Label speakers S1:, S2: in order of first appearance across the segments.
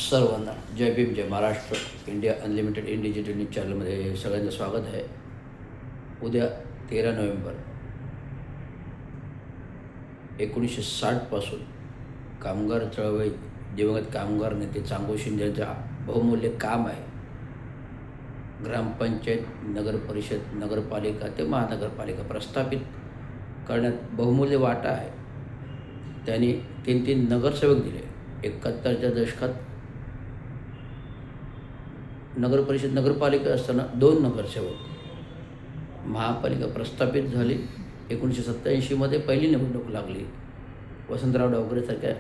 S1: सर्वांना जय भीम जय Maharashtra. India Unlimited in digital news चॅनलमध्ये सगळ्यांचं स्वागत आहे. उद्या 13 नोव्हेंबर 1960पासून कामगार चळवळीत दिवंगत कामगार नेते चांगो शिंदे यांचं बहुमूल्य काम आहे. ग्रामपंचायत, नगरपरिषद, नगरपालिका ते महानगरपालिका प्रस्थापित करण्यात बहुमूल्य वाटा आहे. त्यांनी 3 नगरसेवक दिले. 71च्या दशकात नगरपरिषद, नगरपालिका असताना 2 नगरसेवक. महापालिका प्रस्थापित झाली. 1987मध्ये पहिली निवडणूक लागली. वसंतराव डावकरेसारख्या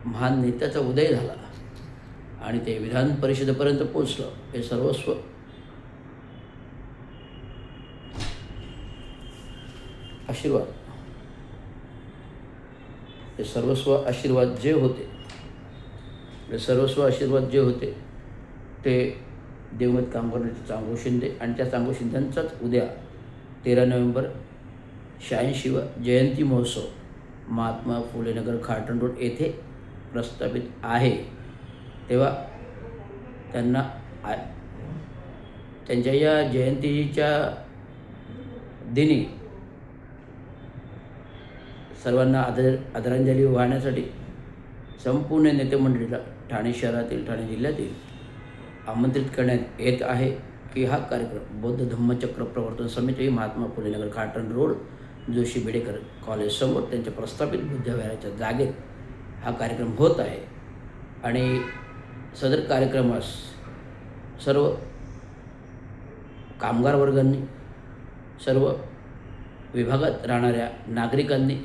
S1: महान नेत्याचा उदय झाला आणि ते विधान परिषदेपर्यंत पोचलं. हे सर्वस्व आशीर्वाद, हे सर्वस्व आशीर्वाद जे होते ते दिवंगत कामगार नेते चांगो शिंदे आणि त्या चांगो शिंदेंचाच उद्या 13 नोव्हेंबर 86वा जयंती महोत्सव महात्मा फुले नगर, खाटण रोड येथे प्रस्थापित आहे. तेव्हा त्यांच्या या जयंतीच्या दिनी सर्वांना आदरांजली वाहण्यासाठी संपूर्ण नेते मंडळीला ठाणे शहरातील, ठाणे जिल्ह्यातील आमंत्रित करण्यात येत आहे की हा कार्यक्रम बौद्ध धम्मचक्र प्रवर्तन समिती, महात्मा फुले नगर, खाटण रोड, जोशी बेडेकर कॉलेजसमोर त्यांच्या प्रस्थापित बुद्धविहाराच्या जागेत हा कार्यक्रम होत आहे. आणि सदर कार्यक्रमास सर्व कामगार वर्गांनी, सर्व विभागात राहणाऱ्या नागरिकांनी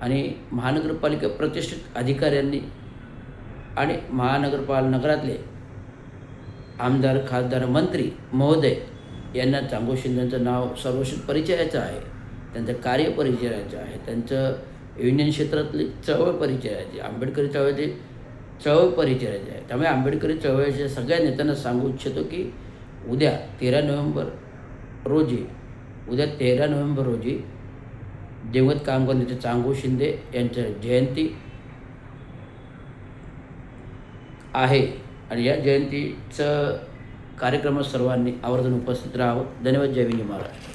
S1: आणि महानगरपालिका प्रतिष्ठित अधिकाऱ्यांनी आणि नगरातले आमदार, खासदार, मंत्री महोदय यांना चांगो शिंदेंचं नाव सर्वश्रुत परिचयाचं आहे. त्यांचं कार्य परिचयाचं आहे. त्यांचं युनियन क्षेत्रातली चळवळ परिचयाची, आंबेडकरी चळवळीची चळवळ परिचयाची आहे. त्यामुळे आंबेडकरी चळवळीच्या सगळ्या नेत्यांना सांगू इच्छितो की उद्या 13 नोव्हेंबर रोजी दिवंगत कामगार नेते चांगो शिंदे यांचं जयंती आहे आणि या जयंतीचं कार्यक्रमात सर्वांनी आवर्जून उपस्थित राहावं. धन्यवाद. जय भीम, जय महाराष्ट्र.